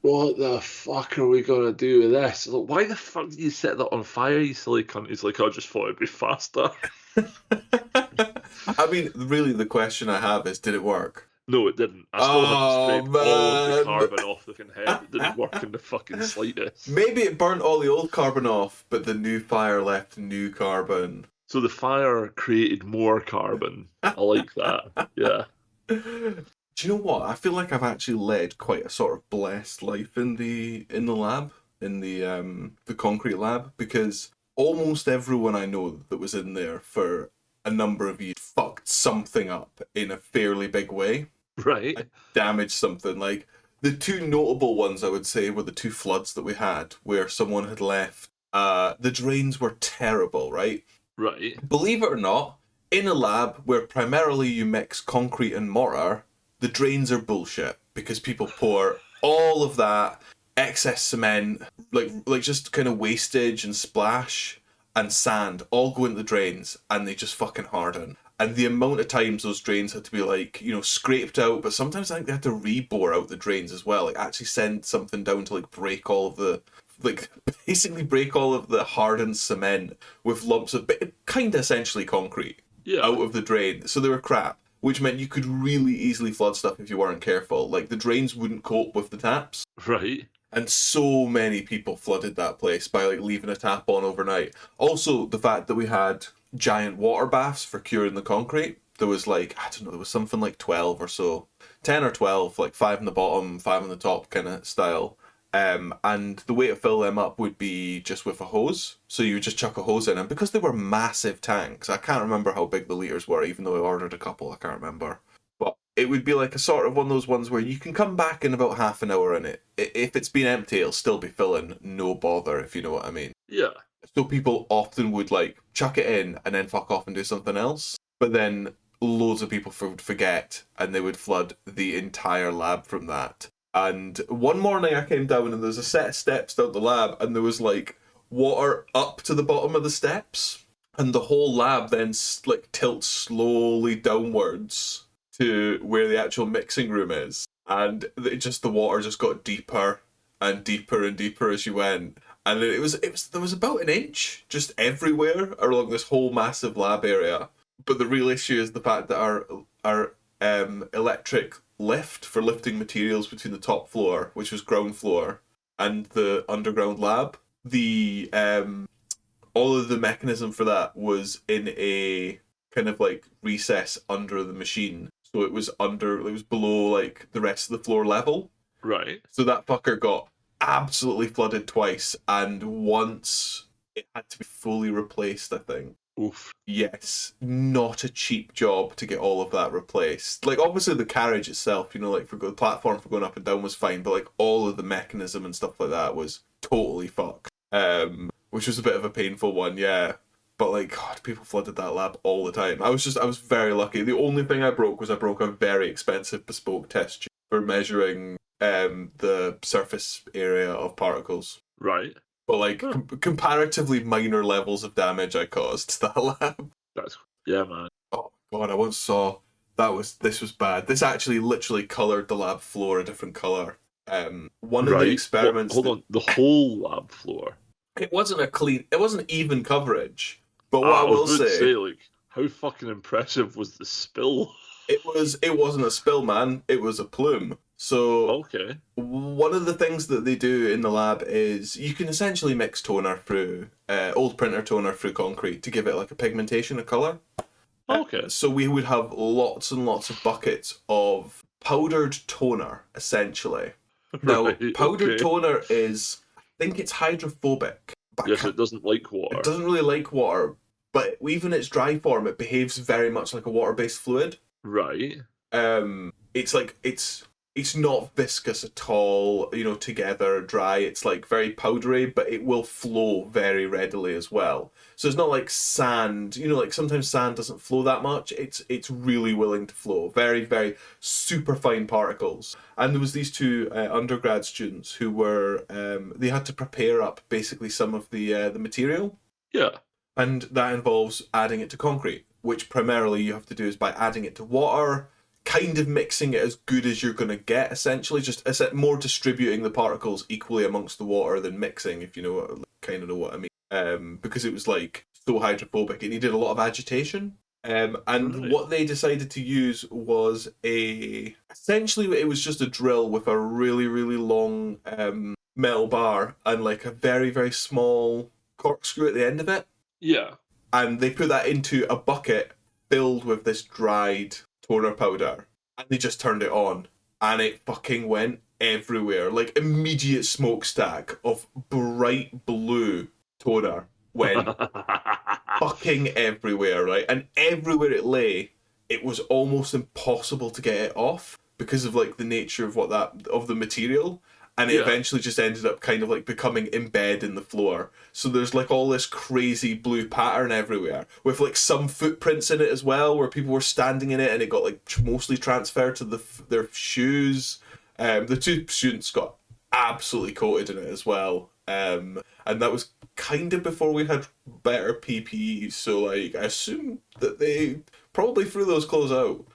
what the fuck are we gonna do with this? Like, why the fuck did you set that on fire, you silly cunt? He's like, I just thought it'd be faster. I mean, really, the question I have is, did it work? No, it didn't. I still had to Oh scrape all of the man! carbon off the fucking head. It didn't work in the fucking slightest. Maybe it burnt all the old carbon off, but the new fire left new carbon. So the fire created more carbon. I like that. Yeah. Do you know what? I feel like I've actually led quite a sort of blessed life in the lab, in the concrete lab, because almost everyone I know that was in there for a number of years fucked something up in a fairly big way. Right. Damaged something. Like the two notable ones I would say were the two floods that we had where someone had left the drains were terrible, right? Right. Believe it or not, in a lab where primarily you mix concrete and mortar, the drains are bullshit because people pour all of that excess cement, like just kind of wastage and splash and sand all go into the drains and they just fucking harden. And the amount of times those drains had to be like, scraped out, but sometimes I think they had to rebore out the drains as well. Like actually send something down to like break all of the, like basically break all of the hardened cement with lumps of kind of essentially concrete out of the drain. So they were crap, which meant you could really easily flood stuff if you weren't careful. Like the drains wouldn't cope with the taps. Right. And so many people flooded that place by like leaving a tap on overnight. Also, the fact that we had giant water baths for curing the concrete. There was like, I don't know, there was something like 12 or so. 10 or 12, like 5 on the bottom, 5 on the top kind of style. And the way to fill them up would be just with a hose. So you would just chuck a hose in. And because they were massive tanks, I can't remember how big the litres were, even though I ordered a couple, I can't remember. But it would be like a sort of one of those ones where you can come back in about half an hour and if it's been empty, it'll still be filling, no bother, if you know what I mean. Yeah. So people often would like chuck it in and then fuck off and do something else. But then loads of people would forget and they would flood the entire lab from that. And one morning I came down and there's a set of steps down the lab and there was like water up to the bottom of the steps. And the whole lab then like tilts slowly downwards to where the actual mixing room is. And the water just got deeper and deeper and deeper as you went. And there was about an inch just everywhere along this whole massive lab area. But the real issue is the fact that our electric lift for lifting materials between the top floor, which was ground floor, and the underground lab, the all of the mechanism for that was in a kind of like recess under the machine. So it was below like the rest of the floor level. Right. So that fucker got absolutely flooded twice, and once it had to be fully replaced, I think. Oof. Yes, not a cheap job to get all of that replaced. Like, obviously the carriage itself, like for the platform for going up and down was fine, but like all of the mechanism and stuff like that was totally fucked. Which was a bit of a painful one, yeah. But like, God, people flooded that lab all the time. I was very lucky. The only thing I broke was a very expensive bespoke test tube for measuring the surface area of particles. Right. But like comparatively minor levels of damage I caused to that lab. Yeah, man. Oh God, I once saw this was bad. This actually literally coloured the lab floor a different colour. One of the experiments. Hold on, the whole lab floor. It wasn't even coverage. But what I will say, like, how fucking impressive was the spill? It wasn't a spill, man. It was a plume. So okay. One of the things that they do in the lab is you can essentially mix toner through old printer toner through concrete to give it like a pigmentation of colour. Okay. So we would have lots and lots of buckets of powdered toner, essentially. Now, powdered toner is, I think it's hydrophobic. Yes, it doesn't like water. It doesn't really like water, but even its dry form, it behaves very much like a water-based fluid. Right. It's not viscous at all, together, dry. It's like very powdery, but it will flow very readily as well. So it's not like sand, like sometimes sand doesn't flow that much. It's really willing to flow. Very, very super fine particles. And there was these two undergrad students who were, they had to prepare up basically some of the material. Yeah. And that involves adding it to concrete, which primarily you have to do is by adding it to water, kind of mixing it as good as you're going to get, essentially. Just more distributing the particles equally amongst the water than mixing, if you know what I mean. Because it was like so hydrophobic, it needed a lot of agitation. What they decided to use was essentially it was just a drill with a really, really long metal bar and like a very, very small corkscrew at the end of it. Yeah. And they put that into a bucket filled with this dried toner powder, and they just turned it on, and it fucking went everywhere. Like, immediate smokestack of bright blue toner went fucking everywhere, right? And everywhere it lay, it was almost impossible to get it off because of like the nature of the material. And it eventually just ended up kind of like becoming embedded in the floor. So there's like all this crazy blue pattern everywhere with like some footprints in it as well, where people were standing in it and it got like mostly transferred to their shoes. The two students got absolutely coated in it as well. And that was kind of before we had better PPE. So like, I assume that they probably threw those clothes out.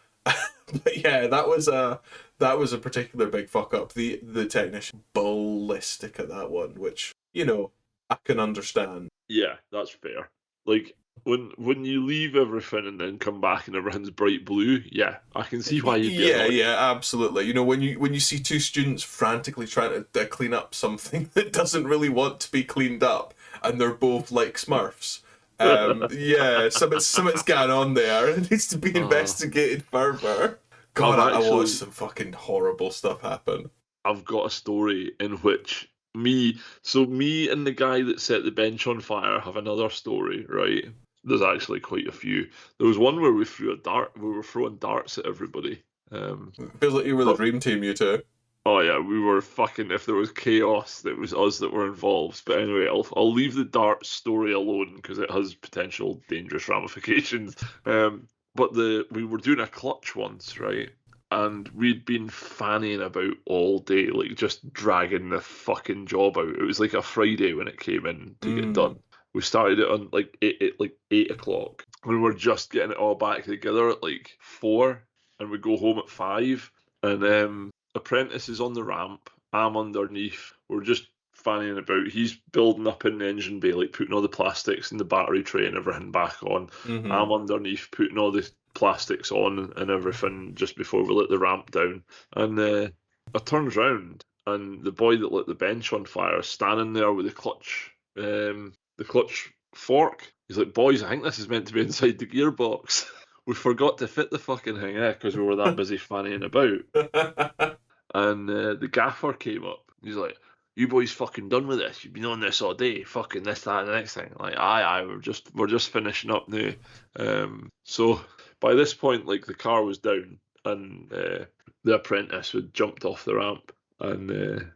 But yeah, that was a particular big fuck up. The technician ballistic at that one, which I can understand. Yeah, that's fair. Like when you leave everything and then come back and everything's bright blue, yeah, I can see why you'd be Yeah, annoyed. yeah, absolutely. When you see two students frantically trying to clean up something that doesn't really want to be cleaned up, and they're both like Smurfs. Yeah, something's going on there. It needs to be uh, investigated further. I've God, I watched actually some fucking horrible stuff happen. I've got a story in which me and the guy that set the bench on fire have another story, right? There's actually quite a few. There was one where we were throwing darts at everybody. Feels like you were the But dream team, you two. oh yeah, we were fucking. If there was chaos, it was us that were involved. But anyway, I'll leave the darts story alone because it has potential dangerous ramifications. But we were doing a clutch once, right? And we'd been fanning about all day, like just dragging the fucking job out. It was like a Friday when it came in to get done. We started it on like 8 o'clock. We were just getting it all back together at like 4, and we go home at 5. And apprentice is on the ramp. I'm underneath. We're just fanning about. He's building up in the engine bay, like putting all the plastics in the battery tray and everything back on. Mm-hmm. I'm underneath putting all the plastics on and everything just before we let the ramp down. And I turns round and the boy that lit the bench on fire is standing there with the clutch fork. He's like, "Boys, I think this is meant to be inside the gearbox." We forgot to fit the fucking thing, because we were that busy fannying about. And the gaffer came up. He's like, "You boys fucking done with this? You've been on this all day, fucking this, that, and the next thing." Like, aye, we're just finishing up now. So by this point, like the car was down, and the apprentice had jumped off the ramp, and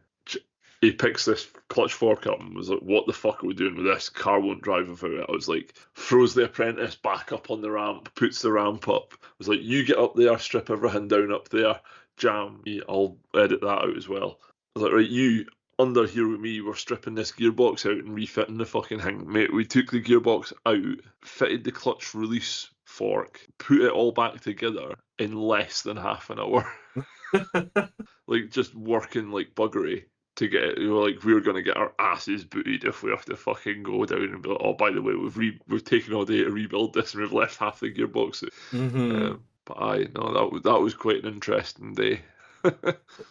he picks this clutch fork up and was like, "What the fuck are we doing with this? Car won't drive without it." I was like, throws the apprentice back up on the ramp, puts the ramp up. I was like, "You get up there, strip everything down up there, jam me. I'll edit that out as well." I was like, "Right, you under here with me, we're stripping this gearbox out and refitting the fucking thing." Mate, we took the gearbox out, fitted the clutch release fork, put it all back together in less than half an hour. Like just working like buggery to get it. Like we were gonna get our asses booted if we have to fucking go down and be like, "Oh, by the way, we've taken all day to rebuild this and we've left half the gearbox." Mm-hmm. But I no, that was quite an interesting day.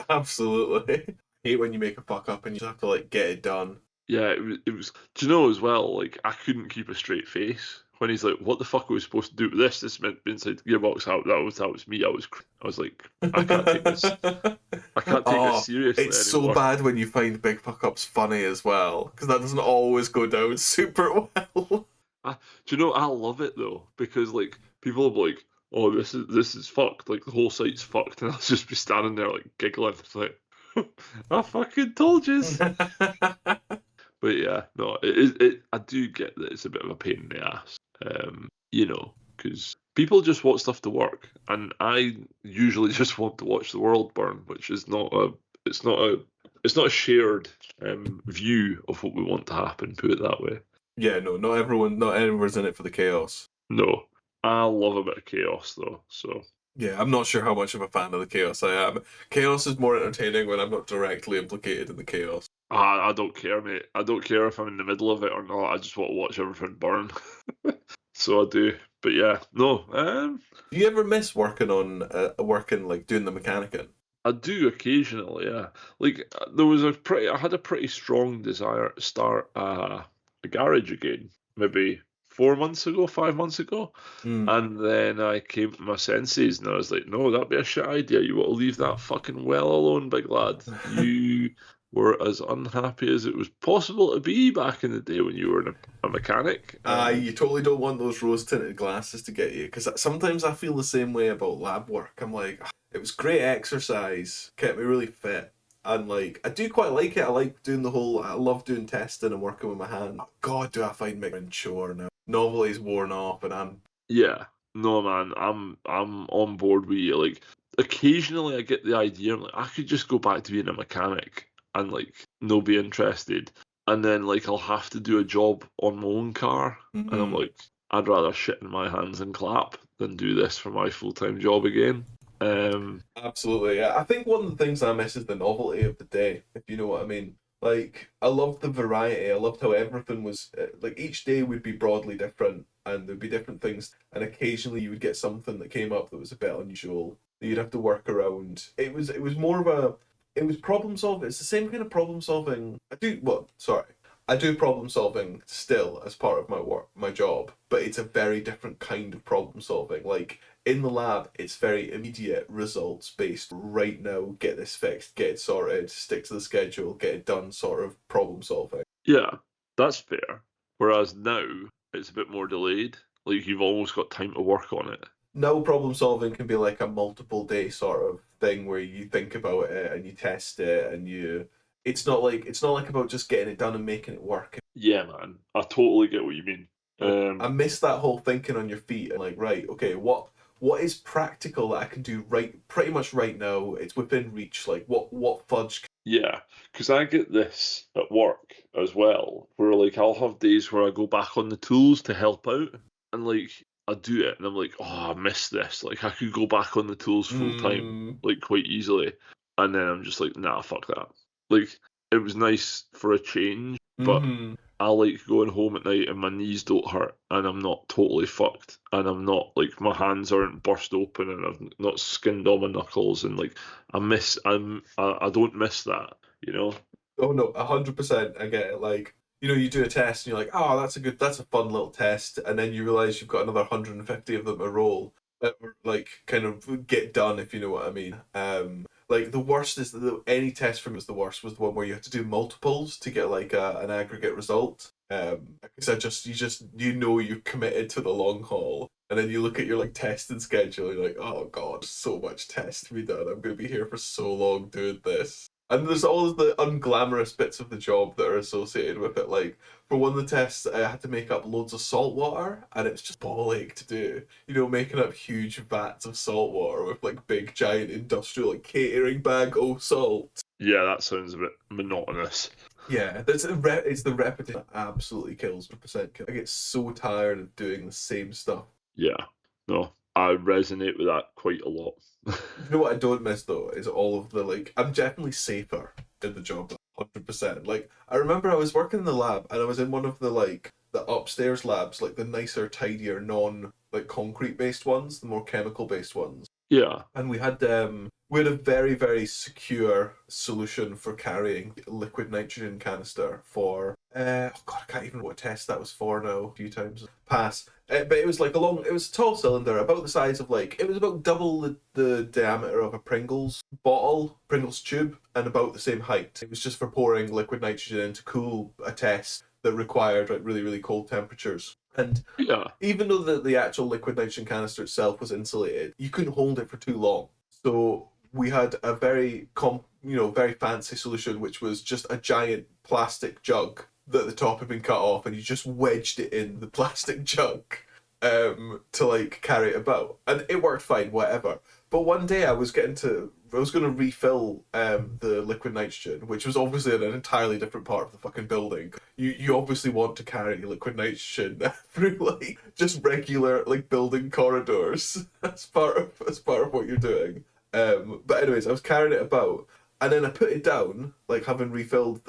Absolutely. I hate when you make a fuck up and you just have to like get it done. Yeah, it was. Do you know as well? Like I couldn't keep a straight face when he's like, "What the fuck are we supposed to do with this? This meant inside the gearbox." That was me. I was like, I can't take this. I can't take this Oh, seriously it's so anymore. bad when you find big fuck ups funny as well, because that doesn't always go down super well. Do you know? I love it though because like people are like, "Oh, this is fucked." Like the whole site's fucked, and I'll just be standing there like giggling. It's like, I fucking told you. But yeah, no, it is. I do get that it's a bit of a pain in the ass. Because people just want stuff to work, and I usually just want to watch the world burn, which is not a. It's not a shared view of what we want to happen. Put it that way. Yeah, no, not everyone's in it for the chaos. No, I love a bit of chaos though. So Yeah, I'm not sure how much of a fan of the chaos I am. Chaos is more entertaining when I'm not directly implicated in the chaos. I don't care, mate. I don't care if I'm in the middle of it or not. I just want to watch everything burn. So I do. But yeah, no. Do you ever miss working like doing the mechanicing? I do occasionally, yeah. Like I had a pretty strong desire to start a garage again, maybe 4 months ago, 5 months ago, Mm. and then I came to my senses and I was like, no, that'd be a shit idea. You want to leave that fucking well alone, big lad. You were as unhappy as it was possible to be back in the day when you were a mechanic. You totally don't want those rose tinted glasses to get you, because sometimes I feel the same way about lab work. I'm like, it was great exercise, kept me really fit, and like I do quite like it. I like doing I love doing testing and working with my hand. God, do I find my chore now? Novelty's worn off, and I'm Yeah, no, man, I'm on board with you. Like, occasionally I get the idea, I'm like, I could just go back to being a mechanic and like no be interested. and then like I'll have to do a job on my own car, and I'm Mm-hmm. like, I'd rather shit in my hands and clap than do this for my full-time job again. Absolutely. Yeah. I think one of the things I miss is the novelty of the day, if you know what I mean. Like, I loved the variety. I loved how everything was like each day would be broadly different, and there'd be different things, and occasionally you would get something that came up that was a bit unusual that you'd have to work around. It was more of a it was problem solving. It's the same kind of problem solving. I do problem solving still as part of my job, but it's a very different kind of problem solving. Like in the lab, it's very immediate results based. Right now, get this fixed, get it sorted, stick to the schedule, get it done. Sort of problem solving. Yeah, that's fair. Whereas now it's a bit more delayed. Like you've almost got time to work on it. Now, problem solving can be like a multiple day sort of thing where you think about it and you test it and you. It's not like about just getting it done and making it work. Yeah, man. I totally get what you mean. I miss that whole thinking on your feet and like, right, okay, what is practical that I can do right pretty much right now? It's within reach. Like what fudge. Yeah, because I get this at work as well, where like I'll have days where I go back on the tools to help out, and like I do it, and I'm like, oh, I missed this. Like I could go back on the tools full time, Mm, like quite easily, and then I'm just like, nah, fuck that. Like it was nice for a change, but mm-hmm. I like going home at night and my knees don't hurt and I'm not totally fucked and I'm not like my hands aren't burst open and I've not skinned all my knuckles and like I don't miss that, you know? Oh no, 100%. I get it. Like, you do a test and you're like, oh, that's a fun little test, and then you realize you've got another 150 of them to roll that were like kind of get done, if you know what I mean. Like the worst is any test from is the worst was the one where you have to do multiples to get like an aggregate result. Because you're committed to the long haul, and then you look at your like testing schedule, you're like, oh god, so much test to be done. I'm gonna be here for so long doing this. And there's all of the unglamorous bits of the job that are associated with it. Like, for one of the tests, I had to make up loads of salt water, and it's just ball ache to do. Making up huge vats of salt water with like big, giant industrial like catering bag of salt. Yeah, that sounds a bit monotonous. Yeah, it's the repetition that absolutely kills me. I get so tired of doing the same stuff. Yeah. No, I resonate with that quite a lot. You know what I don't miss though is all of the like. I'm definitely safer in the job, 100%. Like I remember I was working in the lab and I was in one of the like the upstairs labs, like the nicer, tidier, non like concrete based ones, the more chemical based ones. Yeah. And we had a very very secure solution for carrying liquid nitrogen canister for oh god, I can't even know what test that was for now. A few times pass. But it was like it was a tall cylinder about the size of like it was about double the diameter of a Pringles tube, and about the same height. It was just for pouring liquid nitrogen in to cool a test that required like really really cold temperatures. And Yeah. even though the actual liquid nitrogen canister itself was insulated, you couldn't hold it for too long. So we had a very fancy solution, which was just a giant plastic jug that the top had been cut off, and you just wedged it in the plastic jug to like carry it about, and it worked fine, whatever. But one day I was going to refill the liquid nitrogen, which was obviously in an entirely different part of the fucking building. You obviously want to carry liquid nitrogen through like just regular like building corridors as part of what you're doing. But anyways, I was carrying it about, and then I put it down, like having refilled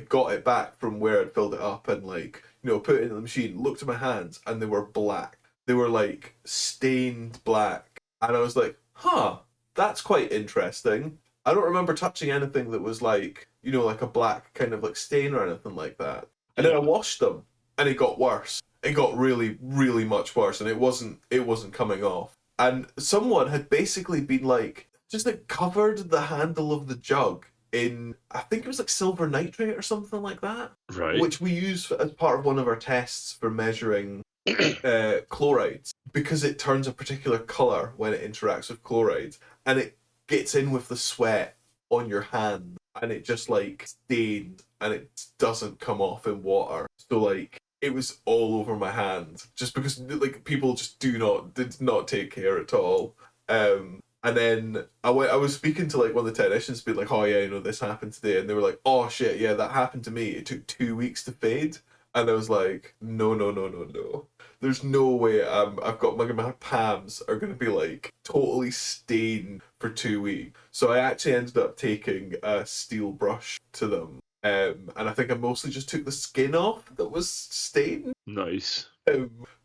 got it back from where I'd filled it up, and like put it in the machine. Looked at my hands, and they were black. They were like stained black, and I was like, huh, that's quite interesting. I don't remember touching anything that was like like a black kind of like stain or anything like that. And then I Yeah. washed them, and it got worse. It got really, really much worse, and it wasn't coming off. And someone had basically been like just like covered the handle of the jug in, I think it was like silver nitrate or something like that, Right. which we use as part of one of our tests for measuring chlorides, because it turns a particular color when it interacts with chlorides, and it gets in with the sweat on your hand, and it just like stained, and it doesn't come off in water. So like it was all over my hand, just because like people just did not take care at all. And then I was speaking to like one of the technicians, being like, "Oh yeah, this happened today," and they were like, "Oh shit, yeah, that happened to me. It took 2 weeks to fade." And I was like, "No, no, no, no, no. There's no way I've got my palms are gonna be like totally stained for 2 weeks." So I actually ended up taking a steel brush to them, and I think I mostly just took the skin off that was stained. Nice.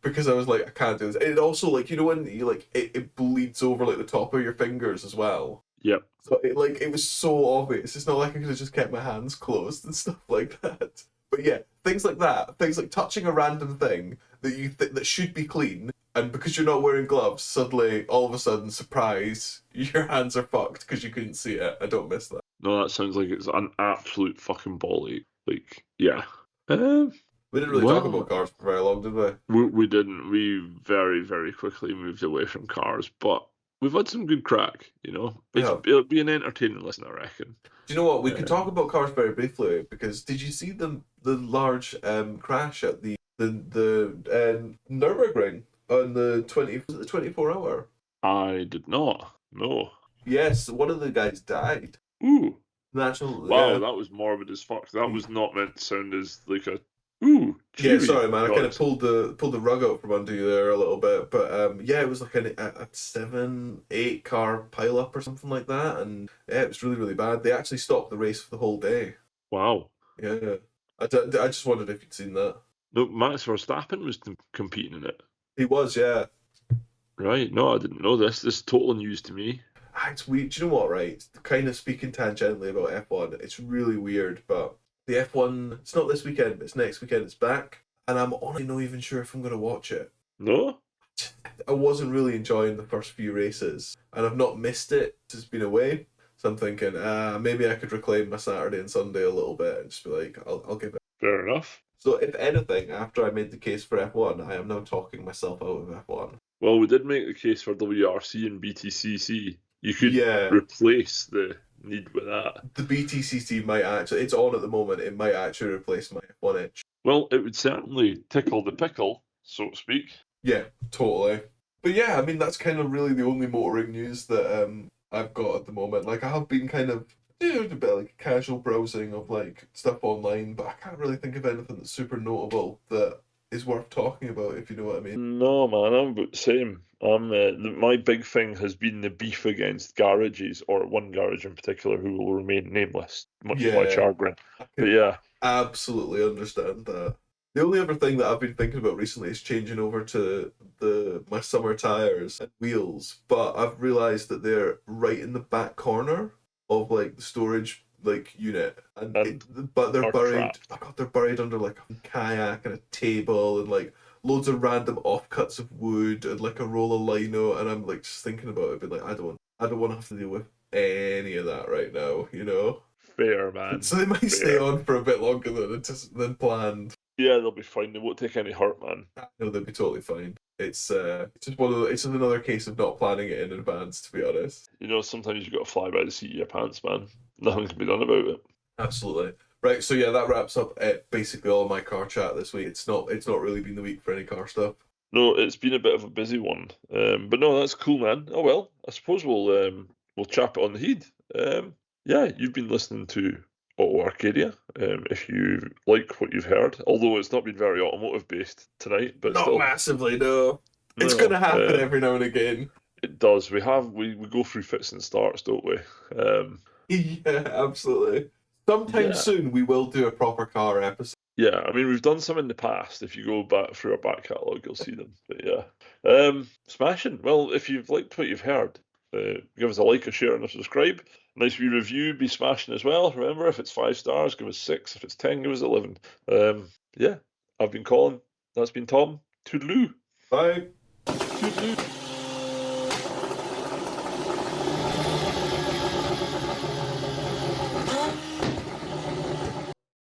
Because I was like, I can't do this. It also like when you like it bleeds over like the top of your fingers as well. Yep. So it was so obvious. It's not like I could have just kept my hands closed and stuff like that. But yeah, things like that, things like touching a random thing that you that should be clean, and because you're not wearing gloves, suddenly all of a sudden, surprise, your hands are fucked because you couldn't see it. I don't miss that. No, that sounds like it's an absolute fucking ball ache. Like, yeah. We didn't really talk about cars for very long, did we? We didn't. We very, very quickly moved away from cars, but we've had some good crack, Yeah. It'll be an entertaining listen, I reckon. Do you know what? We could talk about cars very briefly because did you see the large crash at the Nurburgring on the 24 hour? I did not. No. Yes, one of the guys died. Ooh. Natural. Wow, Yeah. that was morbid as fuck. That was not meant to sound as like a ooh. Yeah, Cheery sorry, man. I kind of noise. pulled the rug out from under you there a little bit, but yeah, it was like a 7, 8 car pile up or something like that, and yeah, it was really really bad. They actually stopped the race for the whole day. Wow. Yeah, I just wondered if you'd seen that. No, Max Verstappen was competing in it. He was, yeah. Right. No, I didn't know this. This is total news to me. It's weird. Do you know what, right? Kind of speaking tangentially about F1, it's really weird, but the F1, it's not this weekend, but it's next weekend, it's back, and I'm honestly not even sure if I'm going to watch it. No? I wasn't really enjoying the first few races, and I've not missed it since it's been away, so I'm thinking, maybe I could reclaim my Saturday and Sunday a little bit and just be like, I'll give it. Fair enough. So, if anything, after I made the case for F1, I am now talking myself out of F1. Well, we did make the case for WRC and BTCC. You could Yeah. replace the need with that. The BTCC might actually, it's on at the moment, it might actually replace my F1 itch. Well, it would certainly tickle the pickle, so to speak. Yeah, totally. But yeah, I mean, that's kind of really the only motoring news that I've got at the moment. Like, I have been kind of a bit like casual browsing of like stuff online, but I can't really think of anything that's super notable that is worth talking about, if you know what I mean. No, man, I'm about the same. My big thing has been the beef against garages, or one garage in particular, who will remain nameless, much to my chagrin. But yeah, absolutely understand that. The only other thing that I've been thinking about recently is changing over to my summer tires and wheels, but I've realised that they're right in the back corner of like the storage like unit, but they're buried. trapped. Oh God, they're buried under like a kayak and a table and like loads of random offcuts of wood and like a roll of lino, and I'm like just thinking about it, being like, I don't want to have to deal with any of that right now, Fair, man. So they might stay on for a bit longer than planned. Yeah, they'll be fine. They won't take any hurt, man. No, they'll be totally fine. It's just it's just another case of not planning it in advance, to be honest. Sometimes you got to fly by the seat of your pants, man. Nothing can be done about it. Absolutely. Right, so yeah, that wraps up basically all my car chat this week. It's not really been the week for any car stuff. No, it's been a bit of a busy one. But no, that's cool, man. Oh well, I suppose we'll chap it on the heat. Yeah, you've been listening to Auto Arcadia. If you like what you've heard, although it's not been very automotive based tonight, but not still massively, no. It's gonna happen every now and again. It does. We go through fits and starts, don't we? Yeah, absolutely. Sometime soon we will do a proper car episode. Yeah, I mean we've done some in the past. If you go back through our back catalogue, you'll see them. But yeah, smashing. Well, if you've liked what you've heard, give us a like, a share, and a subscribe. Nice wee review, be smashing as well. Remember, if it's 5 stars, give us 6. If it's 10, give us 11. Yeah, I've been Colin. That's been Tom. Toodaloo. Bye. Toodaloo.